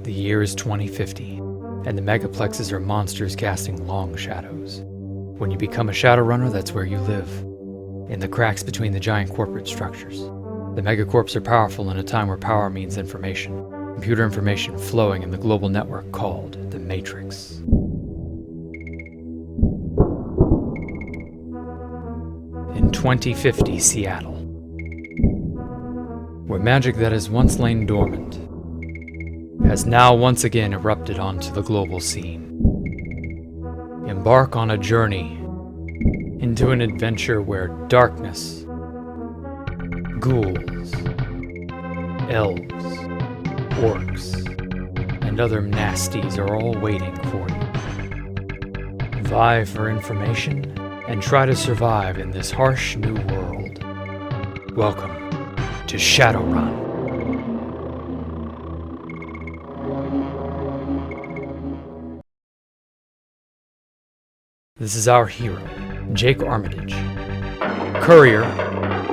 The year is 2050, and the megaplexes are monsters casting long shadows. When you become a Shadowrunner, that's where you live, in the cracks between the giant corporate structures. The megacorps are powerful in a time where power means information, computer information flowing in the global network called the Matrix. In 2050 Seattle, where magic that has once lain dormant has now once again erupted onto the global scene. Embark on a journey into an adventure where darkness, ghouls, elves, orcs, and other nasties are all waiting for you. Vie for information and try to survive in this harsh new world. Welcome to Shadowrun. This is our hero, Jake Armitage, courier,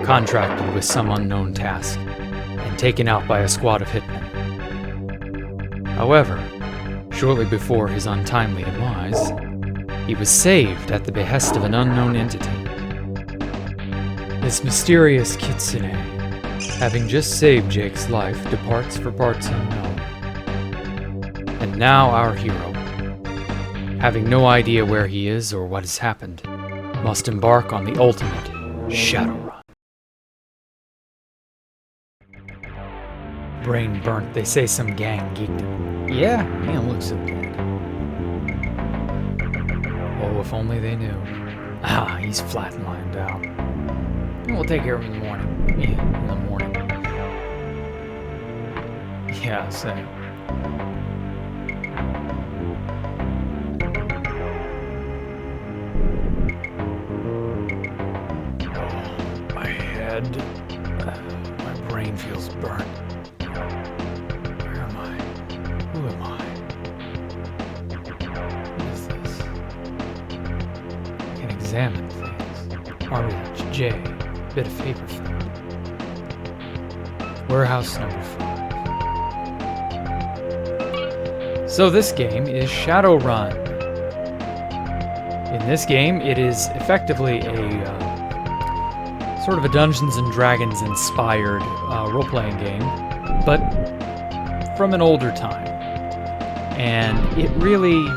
contracted with some unknown task, and taken out by a squad of hitmen. However, shortly before his untimely demise, he was saved at the behest of an unknown entity. This mysterious kitsune, having just saved Jake's life, departs for parts unknown. And now our hero, having no idea where he is or what has happened, must embark on the ultimate Shadowrun. Brain burnt, they say some gang geeked him. Yeah, he don't look so dead. Oh, if only they knew. Ah, he's flat and lying down. We'll take care of him in the morning. Yeah, in the morning. Yeah, same. My brain feels burnt. Where am I? Who am I? What is this? I can examine things. Armitage J. Bit of paper found. Warehouse number 5. So this game is Shadowrun. In this game, it is effectively a sort of a Dungeons & Dragons inspired role-playing game, but from an older time. And it really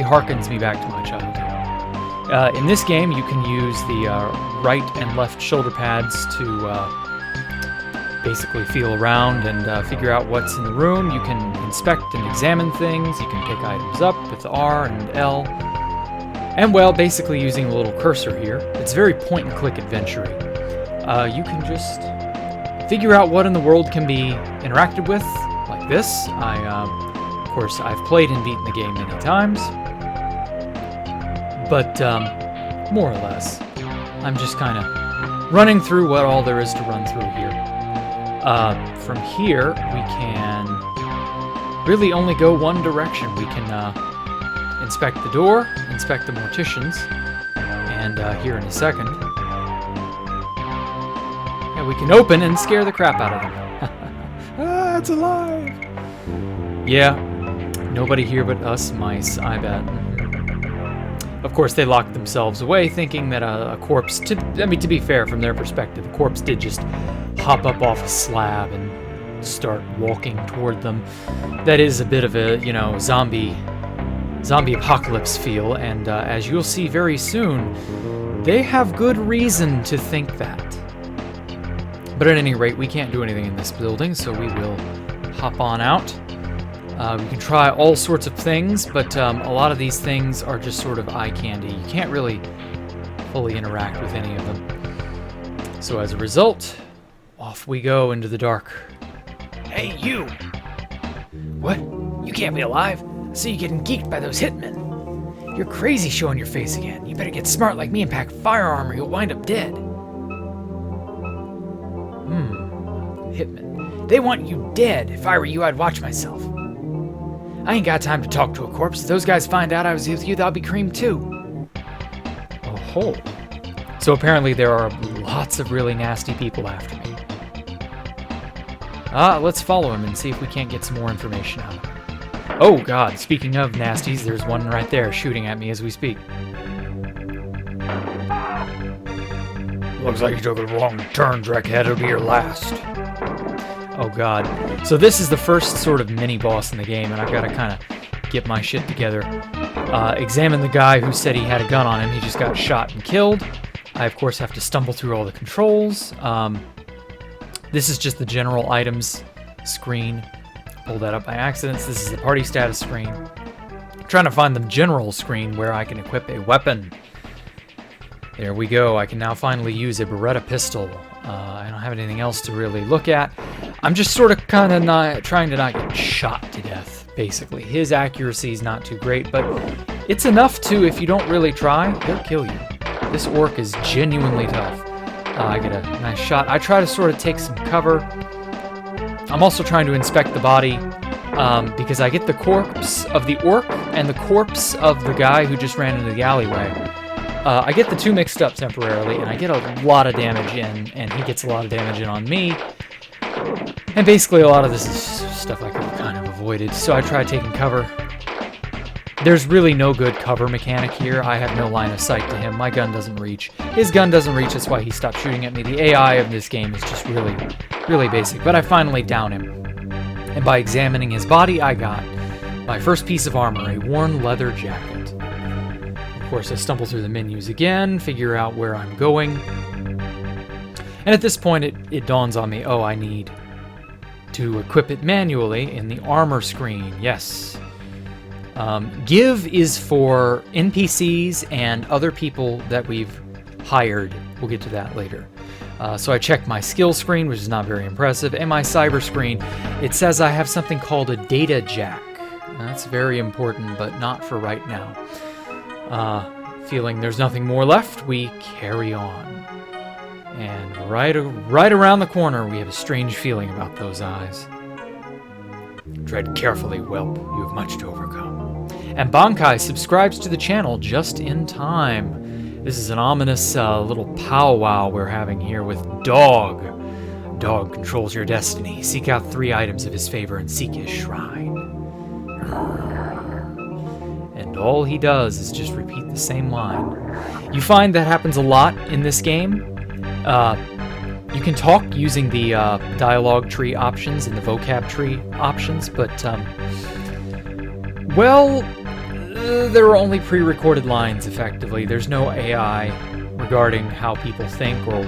harkens me back to my childhood. In this game, you can use the right and left shoulder pads to basically feel around and figure out what's in the room. You can inspect and examine things. You can pick items up with R and L. And well, basically using a little cursor here, it's very point-and-click adventure-y. You can just figure out what in the world can be interacted with, like this. Of course, I've played and beaten the game many times, but more or less, I'm just kind of running through what all there is to run through here. From here, we can really only go one direction. We can inspect the door, inspect the morticians, and here in a second, yeah, we can open and scare the crap out of them. Ah, it's alive! Yeah, nobody here but us mice, I bet. Of course, they locked themselves away, thinking that a corpse, to be fair, from their perspective, a corpse did just hop up off a slab and start walking toward them. That is a bit of a, zombie apocalypse feel, and as you'll see very soon, they have good reason to think that. But at any rate, we can't do anything in this building, so we will hop on out. We can try all sorts of things, but a lot of these things are just sort of eye candy. You can't really fully interact with any of them. So as a result, off we go into the dark. Hey, you! What? You can't be alive? So you're getting geeked by those hitmen. You're crazy showing your face again. You better get smart like me and pack firearm or you'll wind up dead. Hitmen. They want you dead. If I were you, I'd watch myself. I ain't got time to talk to a corpse. If those guys find out I was with you, they'll be creamed too. Oh ho. So apparently there are lots of really nasty people after me. Let's follow him and see if we can't get some more information out of him. Oh god, speaking of nasties, there's one right there shooting at me as we speak. Looks like you took a wrong turn, Dreckhead. It'll be your last. Oh god. So this is the first sort of mini-boss in the game, and I've got to kind of get my shit together. Examine the guy who said he had a gun on him. He just got shot and killed. I, of course, have to stumble through all the controls. This is just the general items screen. Pulled that up by accident. This is the party status screen. I'm trying to find the general screen where I can equip a weapon. There we go. I can now finally use a Beretta pistol. I don't have anything else to really look at. I'm just sort of kind of trying to not get shot to death, basically. His accuracy is not too great, but it's enough to, if you don't really try, he'll kill you. This orc is genuinely tough. I get a nice shot. I try to sort of take some cover. I'm also trying to inspect the body because I get the corpse of the orc and the corpse of the guy who just ran into the alleyway. I get the two mixed up temporarily, and I get a lot of damage in, and he gets a lot of damage in on me. And basically a lot of this is stuff I could have kind of avoided, so I tried taking cover. There's really no good cover mechanic here. I have no line of sight to him. My gun doesn't reach. His gun doesn't reach, that's why he stopped shooting at me. The AI of this game is just really, really basic, but I finally down him. And by examining his body, I got my first piece of armor, a worn leather jacket. Of course, I stumble through the menus again, figure out where I'm going. And at this point, it dawns on me, oh, I need to equip it manually in the armor screen. Yes. Give is for NPCs and other people that we've hired. We'll get to that later. So I checked my skill screen, which is not very impressive, and my cyber screen. It says I have something called a data jack. That's very important, but not for right now. Feeling there's nothing more left, we carry on. And right around the corner, we have a strange feeling about those eyes. Tread carefully, whelp. You have much to overcome. And Bankai subscribes to the channel just in time. This is an ominous little powwow we're having here with Dog. Dog controls your destiny. Seek out 3 items of his favor and seek his shrine. And all he does is just repeat the same line. You find that happens a lot in this game. You can talk using the dialogue tree options and the vocab tree options, but, well, there are only pre-recorded lines, effectively. There's no AI regarding how people think or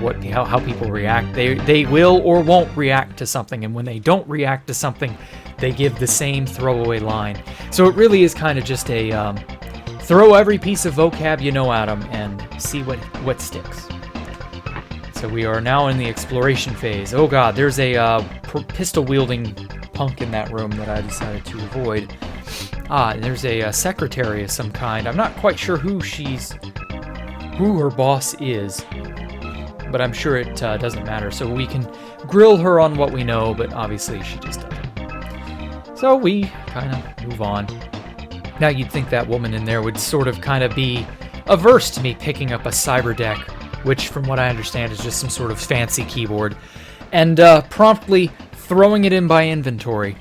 how people react. They will or won't react to something, and when they don't react to something, they give the same throwaway line. So it really is kind of just a throw every piece of vocab you know at them and see what sticks. So we are now in the exploration phase. Oh god, there's a pistol-wielding punk in that room that I decided to avoid. And there's a secretary of some kind. I'm not quite sure who her boss is, but I'm sure it doesn't matter. So we can grill her on what we know, but obviously she just doesn't. So we kind of move on. Now you'd think that woman in there would sort of kind of be averse to me picking up a cyber deck, which from what I understand is just some sort of fancy keyboard, and promptly throwing it in by inventory.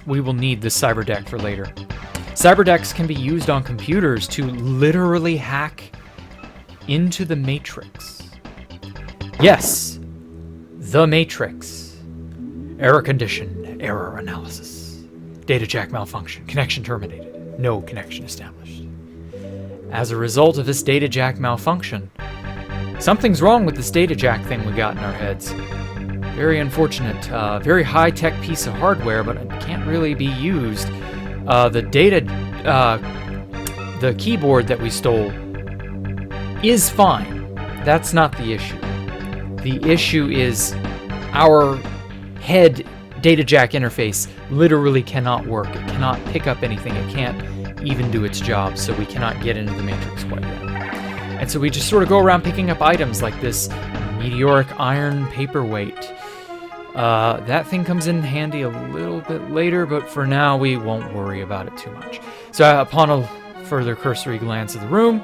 We will need the cyber deck for later. Cyber decks can be used on computers to literally hack into the Matrix. Yes, the Matrix. Error condition, error analysis. Data jack malfunction, connection terminated, no connection established. As a result of this data jack malfunction, something's wrong with this data jack thing we got in our heads. Very unfortunate. Very high-tech piece of hardware, but it can't really be used. The keyboard that we stole is fine. That's not the issue. The issue is our head data jack interface literally cannot work. It cannot pick up anything. It can't even do its job, so we cannot get into the Matrix quite yet. And so we just sort of go around picking up items like this meteoric iron paperweight. That thing comes in handy a little bit later, but for now we won't worry about it too much. So upon a further cursory glance of the room,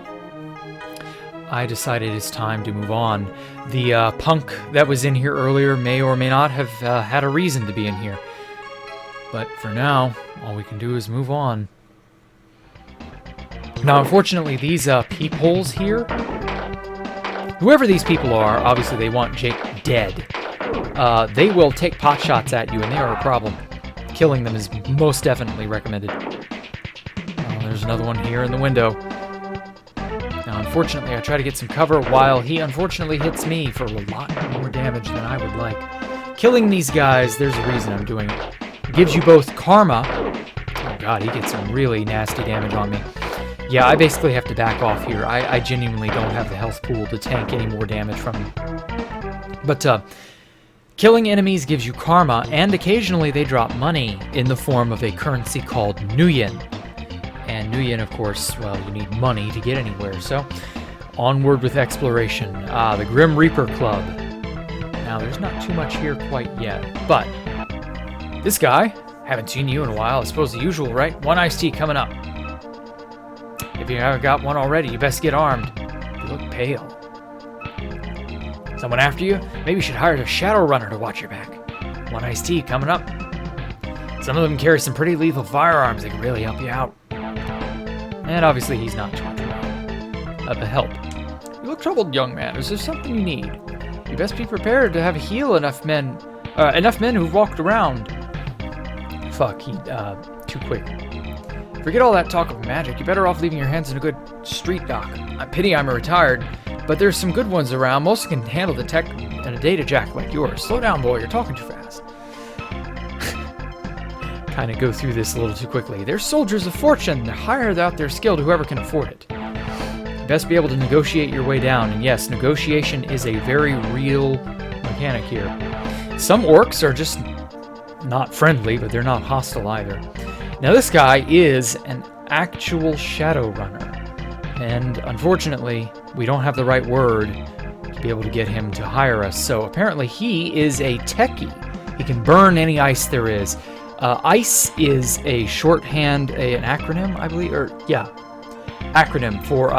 I decided it's time to move on. The punk that was in here earlier may or may not have had a reason to be in here. But for now, all we can do is move on. Now, unfortunately, these peepholes here, whoever these people are, obviously they want Jake dead. They will take pot shots at you, and they are a problem. Killing them is most definitely recommended. There's another one here in the window. Now, unfortunately, I try to get some cover while he unfortunately hits me for a lot more damage than I would like. Killing these guys, there's a reason I'm doing it. It gives you both karma. Oh god, he gets some really nasty damage on me. Yeah, I basically have to back off here. I genuinely don't have the health pool to tank any more damage from him. But killing enemies gives you karma, and occasionally they drop money in the form of a currency called Nuyen. And Nuyen, of course, well, you need money to get anywhere, so onward with exploration. The Grim Reaper Club. Now, there's not too much here quite yet, but this guy, haven't seen you in a while, I suppose the usual, right? One iced tea coming up. If you haven't got one already, you best get armed. You look pale. Someone after you? Maybe you should hire a Shadowrunner to watch your back. One iced tea coming up. Some of them carry some pretty lethal firearms that can really help you out. And obviously he's not too much of a help. You look troubled, young man. Is there something you need? You best be prepared to have heal enough men who've walked around. Fuck, he, too quick. Forget all that talk of magic. You're better off leaving your hands in a good street dock. I pity I'm retired, but there's some good ones around. Most can handle the tech and a data jack like yours. Slow down, boy. You're talking too fast. Kind of go through this a little too quickly. They're soldiers of fortune. They hire out their skill to whoever can afford it. You best be able to negotiate your way down. And yes, negotiation is a very real mechanic here. Some orcs are just not friendly, but they're not hostile either. Now this guy is an actual Shadowrunner, and unfortunately we don't have the right word to be able to get him to hire us, so apparently he is a techie. He can burn any ice there is. ICE is a shorthand, an acronym, I believe, or yeah, acronym for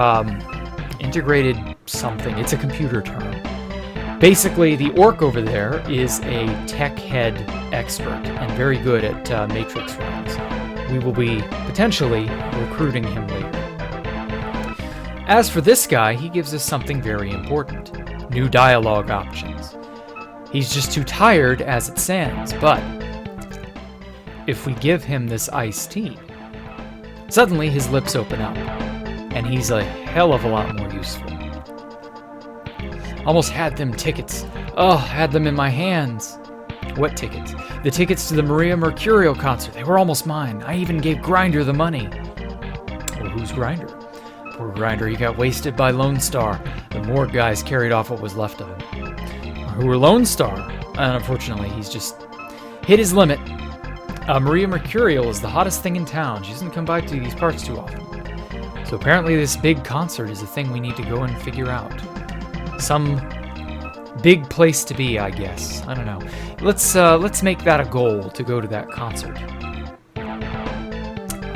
integrated something. It's a computer term. Basically, the orc over there is a tech head expert and very good at matrix runs. We will be potentially recruiting him later. As for this guy, he gives us something very important. New dialogue options. He's just too tired as it stands, but if we give him this iced tea, suddenly his lips open up, and he's a hell of a lot more useful. Almost had them tickets. Oh, had them in my hands. What tickets? The tickets to the Maria Mercurial concert. They were almost mine. I even gave Grinder the money. Well, who's Grinder? Poor Grinder, he got wasted by Lone Star. The morgue guys carried off what was left of him. Who were Lone Star? And unfortunately, he's just hit his limit. Maria Mercurial is the hottest thing in town. She doesn't come by to these parts too often. So apparently this big concert is a thing we need to go and figure out. Some big place to be, I guess. I don't know. Let's make that a goal to go to that concert.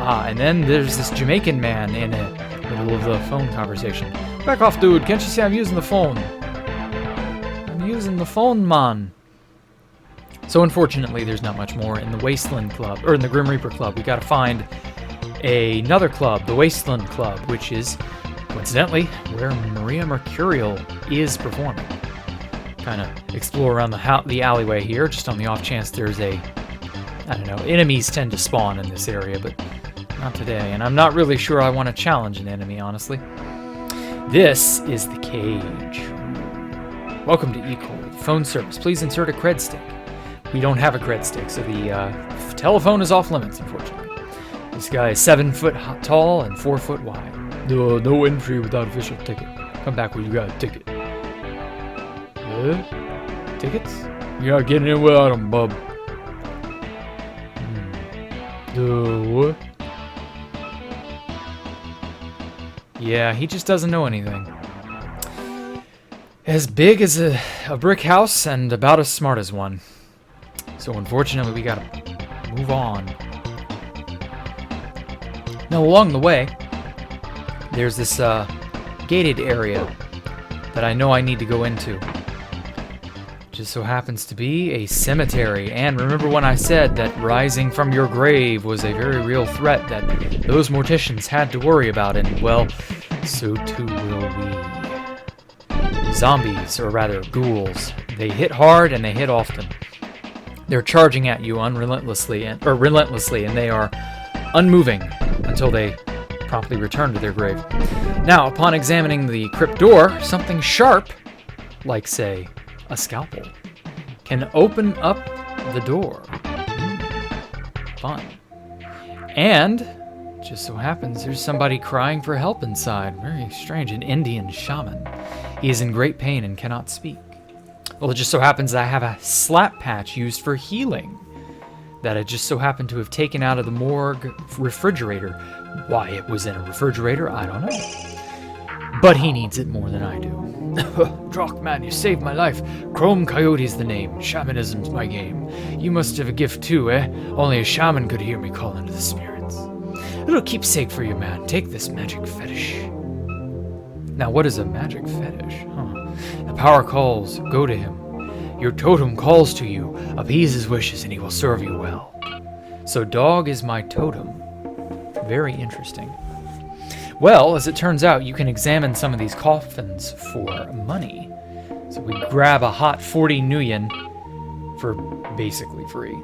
And then there's this Jamaican man in the middle of the phone conversation. Back off, dude. Can't you see I'm using the phone? I'm using the phone, man. So unfortunately, there's not much more in the Wasteland Club, or in the Grim Reaper Club. We gotta find another club, the Wasteland Club, which is, coincidentally, where Maria Mercurial is performing. Kind of explore around the alleyway here, just on the off chance there's I don't know, enemies tend to spawn in this area, but not today, and I'm not really sure I want to challenge an enemy, honestly. This is the cage. Welcome to eCold. Phone service. Please insert a cred stick. We don't have a cred stick, so the telephone is off limits, unfortunately. This guy is 7 foot tall and 4 foot wide. No entry without official ticket. Come back when you got a ticket. Tickets? You're not getting in without them, bub. What? Yeah, he just doesn't know anything. As big as a brick house and about as smart as one. So unfortunately, we gotta move on. Now, along the way, there's this gated area that I know I need to go into. Just so happens to be a cemetery. And remember when I said that rising from your grave was a very real threat that those morticians had to worry about, and well, so too will we. Zombies, or rather ghouls, they hit hard and they hit often. They're charging at you relentlessly, and they are unmoving until they promptly return to their grave. Now, upon examining the crypt door, something sharp, like say a scalpel, can open up the door. Fun. And just so happens there's somebody crying for help inside. Very strange. An Indian shaman. He is in great pain and cannot speak. Well, it just so happens that I have a slap patch used for healing that I just so happened to have taken out of the morgue refrigerator. Why it was in a refrigerator, I don't know. But he needs it more than I do. Drock, man, you saved my life. Chrome Coyote's the name. Shamanism's my game. You must have a gift too, eh? Only a shaman could hear me call into the spirits. Little keepsake for you, man. Take this magic fetish. Now, what is a magic fetish? The power calls. Go to him. Your totem calls to you. Appease his wishes and he will serve you well. So dog is my totem. Very interesting. Well, as it turns out, you can examine some of these coffins for money. So we grab a hot 40 nuyen for basically free.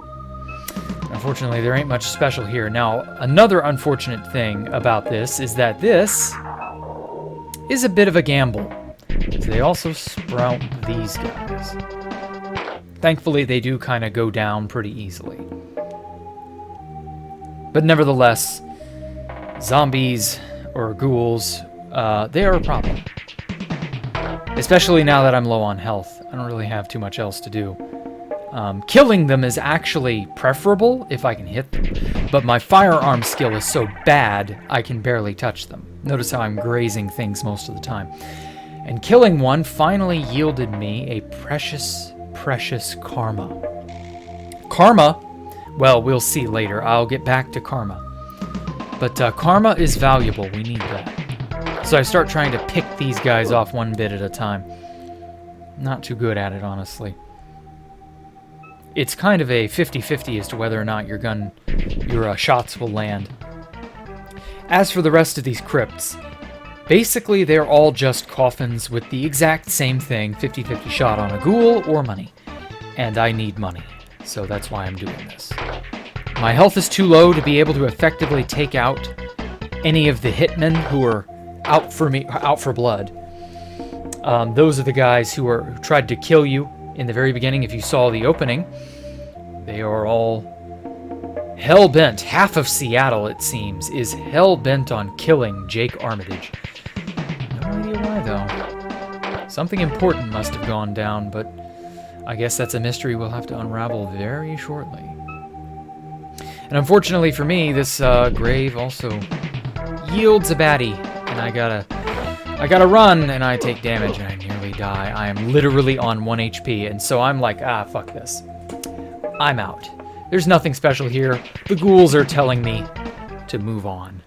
Unfortunately, there ain't much special here. Now, another unfortunate thing about this is that this is a bit of a gamble. They also sprout these guys. Thankfully, they do kind of go down pretty easily. But nevertheless, zombies or ghouls, they are a problem. Especially now that I'm low on health. I don't really have too much else to do. Killing them is actually preferable if I can hit them. But my firearm skill is so bad, I can barely touch them. Notice how I'm grazing things most of the time. And killing one finally yielded me a precious, precious karma. Karma, well, we'll see later. I'll get back to karma. But karma is valuable. We need that. So I start trying to pick these guys off one bit at a time. Not too good at it, honestly. It's kind of a 50-50 as to whether or not your shots will land. As for the rest of these crypts, basically they're all just coffins with the exact same thing, 50-50 shot on a ghoul or money. And I need money, so that's why I'm doing this. My health is too low to be able to effectively take out any of the hitmen who are out for blood. Those are the guys who tried to kill you in the very beginning. If you saw the opening, they are all hell-bent. Half of Seattle, it seems, is hell-bent on killing Jake Armitage. No idea why, though. Something important must have gone down, but I guess that's a mystery we'll have to unravel very shortly. And unfortunately for me, this grave also yields a baddie, and I gotta run, and I take damage, and I nearly die. I am literally on 1 HP, and so I'm like, fuck this. I'm out. There's nothing special here. The ghouls are telling me to move on.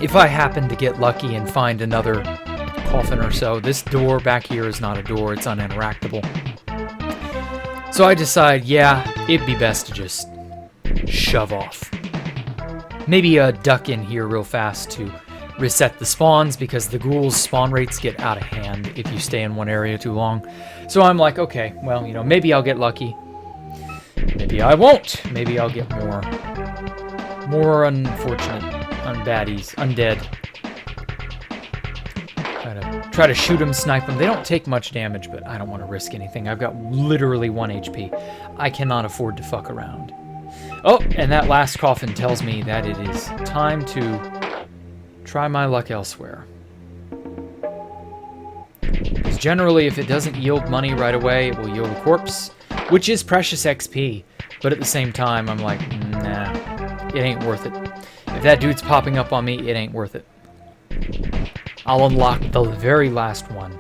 If I happen to get lucky and find another coffin or so, this door back here is not a door, it's uninteractable. So I decide, yeah, it'd be best to just shove off. Maybe duck in here real fast to reset the spawns, because the ghouls' spawn rates get out of hand if you stay in one area too long. So I'm like, okay, well, maybe I'll get lucky. Maybe I won't. Maybe I'll get more unfortunate unbaddies, undead. Try to shoot them, snipe them. They don't take much damage, but I don't want to risk anything. I've got literally 1 HP. I cannot afford to fuck around. Oh, and that last coffin tells me that it is time to try my luck elsewhere. Because generally, if it doesn't yield money right away, it will yield a corpse, which is precious XP. But at the same time, I'm like, nah, it ain't worth it. If that dude's popping up on me, it ain't worth it. I'll unlock the very last one.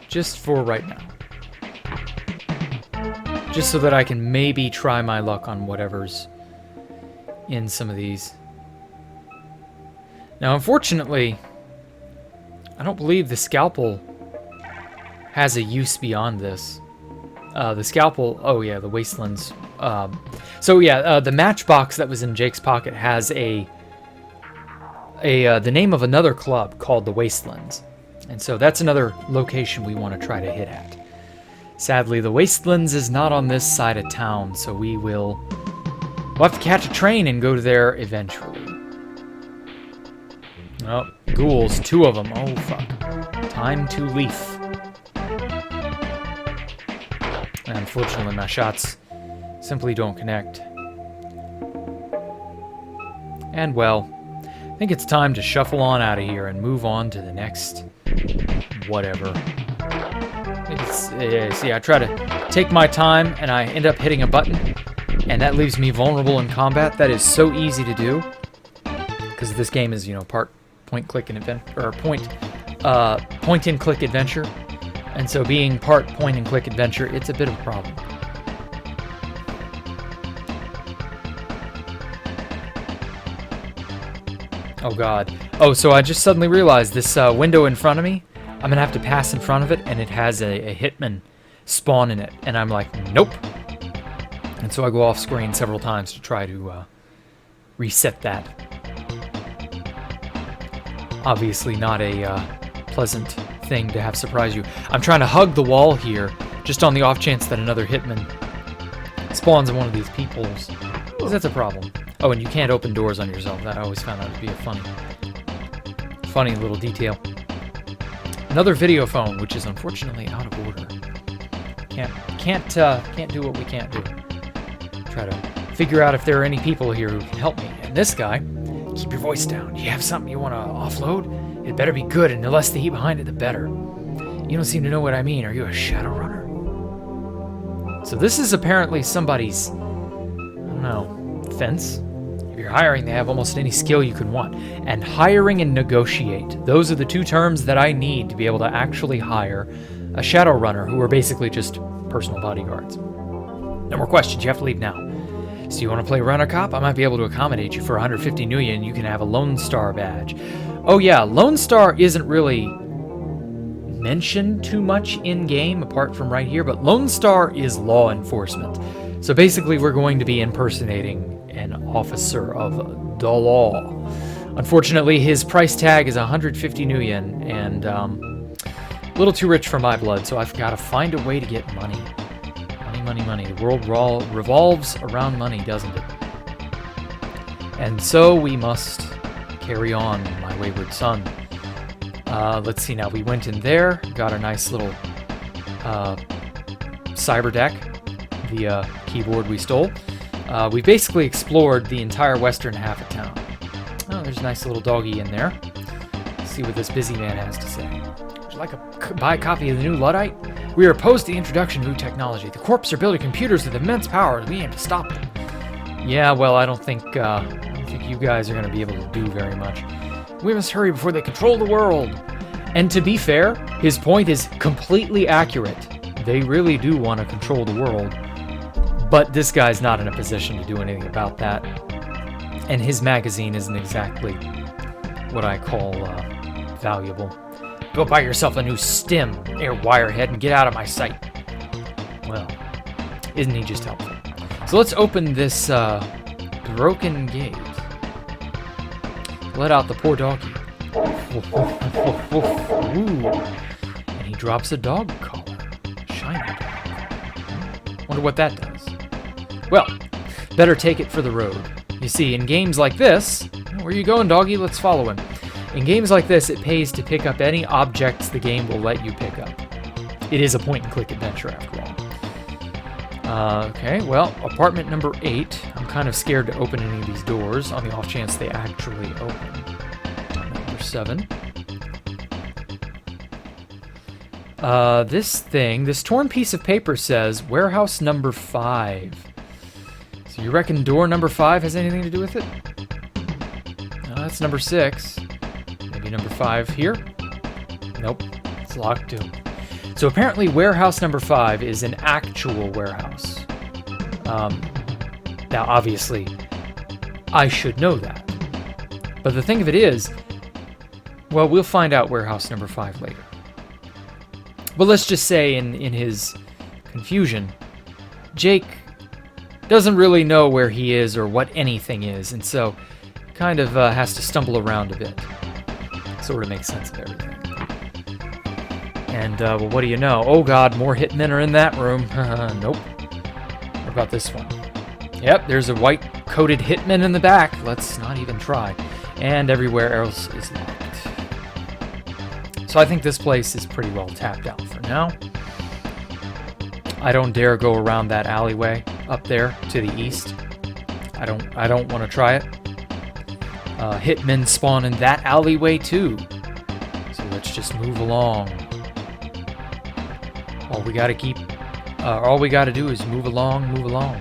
Just for right now. Just so that I can maybe try my luck on whatever's in some of these. Now, unfortunately, I don't believe the scalpel has a use beyond this. The scalpel, oh yeah, the Wastelands. The matchbox that was in Jake's pocket has the name of another club called the Wastelands. And so that's another location we want to try to hit at. Sadly, the Wastelands is not on this side of town, so we'll have to catch a train and go to there eventually. Oh, ghouls, 2 of them. Oh, fuck. Time to leaf. And unfortunately, my shots simply don't connect. And, well, I think it's time to shuffle on out of here and move on to the next whatever. I try to take my time, and I end up hitting a button, and that leaves me vulnerable in combat. That is so easy to do, because this game is, part point-click and adventure, or point-and-click adventure, and so being part point-and-click adventure, it's a bit of a problem. Oh god. Oh, so I just suddenly realized this window in front of me, I'm gonna have to pass in front of it, and it has a hitman spawn in it, and I'm like, nope. And so I go off screen several times to try to reset that. Obviously not a pleasant thing to have surprise you. I'm trying to hug the wall here, just on the off chance that another hitman spawns in one of these peepholes. Because that's a problem. Oh, and you can't open doors on yourself. That I always found that to be a funny little detail. Another video phone, which is unfortunately out of order. Can't do what we can't do. Try to figure out if there are any people here who can help me. And this guy, keep your voice down. Do you have something you want to offload? It better be good, and the less the heat behind it, the better. You don't seem to know what I mean. Are you a Shadowrunner? So this is apparently somebody's, I don't know, fence. If you're hiring, they have almost any skill you could want. And hiring and negotiate. Those are the 2 terms that I need to be able to actually hire a Shadowrunner, who are basically just personal bodyguards. No more questions. You have to leave now. So you want to play Runner Cop? I might be able to accommodate you for 150 million. You can have a Lone Star badge. Oh yeah, Lone Star isn't really mentioned too much in-game, apart from right here, but Lone Star is law enforcement. So basically we're going to be impersonating an officer of the law. Unfortunately, his price tag is 150 new yen, and a little too rich for my blood, so I've got to find a way to get money. Money. The world revolves around money, doesn't it? And so we must carry on, my wayward son. Let's see now. We went in there, got a nice little cyber deck, the keyboard we stole. We basically explored the entire western half of town. Oh, there's a nice little doggy in there. Let's see what this busy man has to say. Would you like to buy a copy of the new Luddite? We are opposed to the introduction of new technology. The Corps are building computers with immense power, and we aim to stop them. Yeah, well, I don't think you guys are going to be able to do very much. We must hurry before they control the world. And to be fair, his point is completely accurate. They really do want to control the world. But this guy's not in a position to do anything about that. And his magazine isn't exactly what I call valuable. Go buy yourself a new stim, air wirehead, and get out of my sight. Well, isn't he just helpful? So let's open this broken gate. Let out the poor doggy. Ooh. And he drops a dog collar. Shiny dog. Wonder what that does. Well, better take it for the road. You see, in games like this... Where you going, doggy? Let's follow him. In games like this, it pays to pick up any objects the game will let you pick up. It is a point-and-click adventure, after all. Okay, well, apartment number 8. I'm kind of scared to open any of these doors, on the off chance they actually open. Number 7. This torn piece of paper says, warehouse number 5. So you reckon door number 5 has anything to do with it? No, that's number 6. Maybe number 5 here? Nope, it's locked too. So apparently warehouse number 5 is an actual warehouse. Now obviously, I should know that. But the thing of it is, Well, we'll find out warehouse number 5 later. But let's just say in his confusion, Jake doesn't really know where he is or what anything is, and so kind of has to stumble around a bit. Sort of makes sense of everything. And, well, what do you know? Oh god, more hitmen are in that room. Nope. What about this one? Yep, there's a white-coated hitman in the back. Let's not even try. And everywhere else is locked. So I think this place is pretty well tapped out for now. I don't dare go around that alleyway up there to the east. I don't want to try it. Hitmen spawn in that alleyway too. So let's just move along. All we gotta do is move along, move along.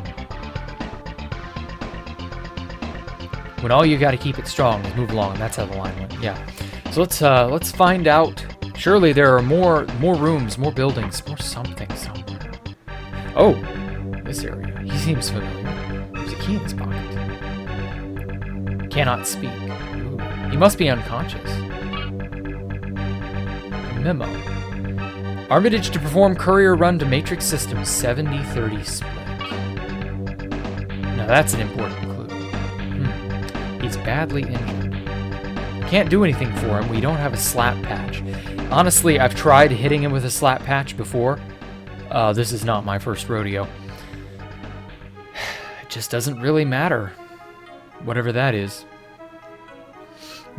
When all you gotta keep it strong is move along. That's how the line went. Yeah. So let's find out. Surely there are more rooms, more buildings, more something somewhere. Oh, this area. He seems familiar. There's a key in his pocket. Cannot speak. Ooh, he must be unconscious. A memo. Armitage to perform courier run to Matrix Systems 70-30 split. Now that's an important clue. He's badly injured. Can't do anything for him. We don't have a slap patch. Honestly, I've tried hitting him with a slap patch before. This is not my first rodeo. It just doesn't really matter. Whatever that is.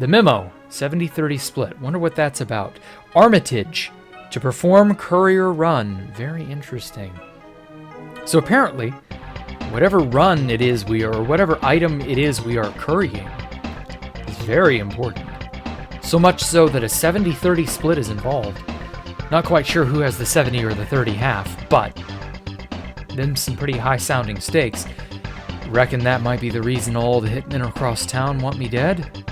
The memo, 70-30 split. Wonder what that's about. Armitage to perform courier run. Very interesting. So apparently, whatever run it is or whatever item it is we are currying is very important. So much so that a 70-30 split is involved. Not quite sure who has the 70 or the 30 half, but them some pretty high-sounding stakes. Reckon that might be the reason all the hitmen across town want me dead?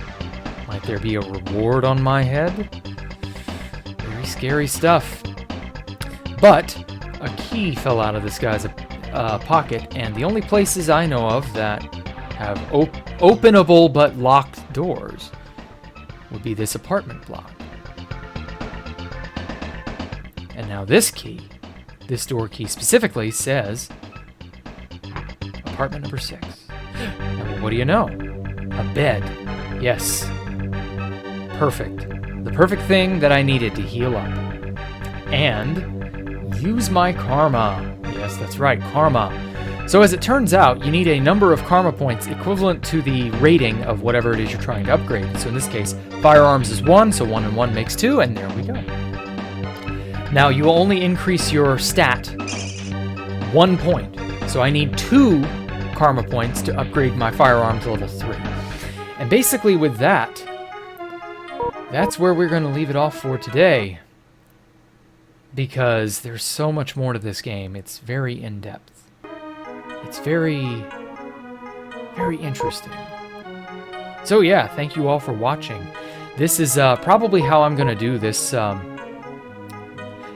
Might there be a reward on my head? Very scary stuff. But a key fell out of this guy's pocket, and the only places I know of that have openable but locked doors would be this apartment block. And now this key, this door key specifically, says apartment number 6. And what do you know? A bed. Yes. Perfect. The perfect thing that I needed to heal up. And use my karma. Yes, that's right, karma. So as it turns out, you need a number of karma points equivalent to the rating of whatever it is you're trying to upgrade. So in this case, firearms is 1, so 1 and 1 makes 2, and there we go. Now you will only increase your stat 1 point. So I need 2 karma points to upgrade my firearm to level 3. And basically with that, that's where we're going to leave it off for today. Because there's so much more to this game. It's very in-depth. It's very, very interesting. So yeah, thank you all for watching. This is probably how I'm going to do this.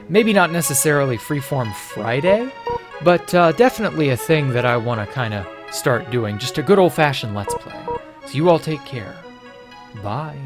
Maybe not necessarily Freeform Friday, but definitely a thing that I want to kind of start doing. Just a good old-fashioned Let's Play. So you all take care. Bye.